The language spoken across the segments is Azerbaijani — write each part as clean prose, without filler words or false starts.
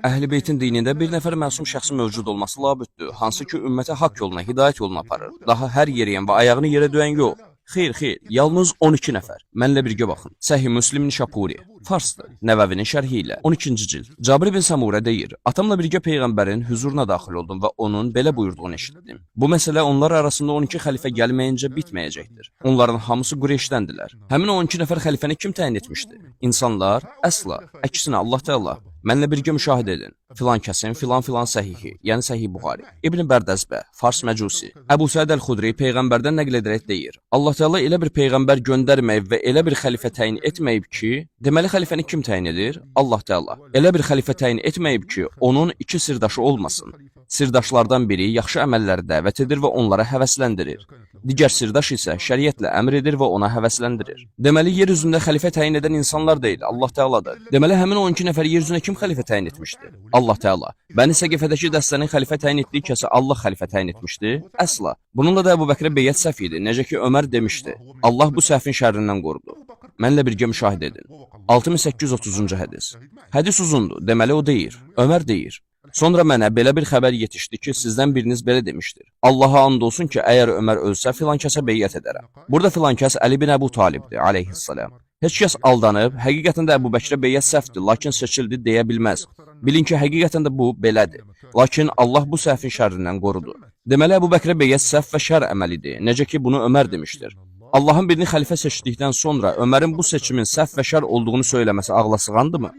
Əhl-i Beytin dinində bir nəfər məsum şəxsin mövcud olması labüddür, hansı ki, ümmətə haqq yoluna, hidayət yoluna aparır. Daha hər yeriyən və ayağını yerə döyən yox. Xeyr, yalnız 12 nəfər. Mənlə birgə baxın. Səhih Müslim Nişapuri, Farsdır, Nəvəvinin şərhi ilə, 12-ci cild. Cabir bin Samurə deyir, atamla birgə Peyğəmbərin hüzuruna daxil oldum və onun belə buyurduğunu eşitdim. Bu məsələ onlar arasında 12 xəlifə gəlməyincə bitməyəcəkdir. Onların hamısı Qureyşdəndirlər. Həmin o 12 nəfər xəlifəni kim təyin etmişdi? İnsanlar? Əsla. Əksinə Allah Təala. Mənlə birgə müşahidə edin. Filan kəsin, filan səhihi, yəni Səhih Buxari. İbn Bərdəzbə, Fars Məcusi. Əbu Səid Əl-Xudri Peyğəmbərdən nəql edərək deyir. Allah Təala elə bir Peyğəmbər göndərməyib və elə bir xəlifə təyin etməyib ki, deməli xəlifəni kim təyin edir? Allah Təala. Elə bir xəlifə təyin etməyib ki, onun iki sirdaşı olmasın. Sirdaşlardan biri yaxşı əməlləri dəvət edir və onlara həvəsləndirir. Digər sirdaş isə şəriətlə əmr edir və ona həvəsləndirir. Deməli, yer üzündə xəlifə təyin edən insanlar deyil, Allah Təaladır. Deməli, həmin 12 nəfər yer üzünə kim xəlifə təyin etmişdi? Allah Təala. Bəni Səqifədəki dəstənin xəlifə təyin etdiyi kəsə Allah xəlifə təyin etmişdi? Əsla. Bununla da Əbu Bəkrə beyyət səhv idi. Necə ki, Ömər demişdi. Allah bu səhvin şərrindən qorudu. Mənlə birgə müşahidə edin. 6830-cu hədis. Hədis uzundur. Deməli, o deyir. Ömər deyir. Sonra mənə belə bir xəbər yetişdi ki, sizdən biriniz belə demişdir. Allaha and olsun ki, əgər Ömər ölsə, filan kəsə beyyət edərəm. Burada filan kəs Əli bin Əbu Talibdir, aleyhissalam. Heç kəs aldanıb, həqiqətən də Əbu Bəkrə beyyət səhvdir, lakin seçildi deyə bilməz. Bilin ki, həqiqətən də bu belədir. Lakin Allah bu səhvin şərrindən qorudu. Deməli, Əbu Bəkrə beyyət səhv və şər əməlidir, necə ki, bunu Ömər demişdir. Allahın birini xəlifə seçdikdən sonra Ömərin bu seçimin səhv və şər olduğunu söyləməsi ağla sığandımı?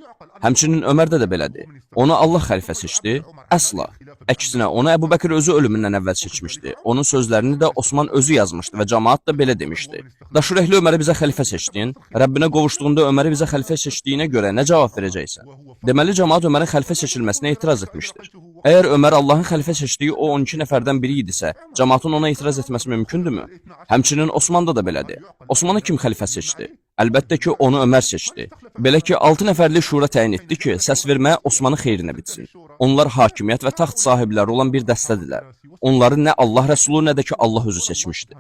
Həmçinin Ömərdə də belədir. Onu Allah xəlifə seçdi? Əsla. Əksinə, onu Əbu Bəkir özü ölümündən əvvəl seçmişdi. Onun sözlərini də Osman özü yazmışdı və cəmaat da belə demişdi. Daşürəkli Öməri bizə xəlifə seçdin, Rəbbinə qovuşduğunda Öməri bizə xəlifə seçdiyinə görə nə cavab verəcəksən? Deməli, cəmaat Ömərin xəlifə seçilməsinə etiraz etmişdir. Əgər Ömər Allahın xəlifə seçdiyi o 12 nəfərdən biri idisə, cəmaatın ona etiraz etməsi mümkündürmü? Həmçinin Osmanda da belədir. Osmanı kim xəlifə seçdi? Əlbəttə ki, onu Ömər seçdi. Belə ki, 6 nəfərli şura təyin etdi ki, səs vermə Osmanın xeyrinə bitsin. Onlar hakimiyyət və taxt sahibləri olan bir dəstədirlər. Onları nə Allah Rəsulu, nə də ki, Allah özü seçmişdi.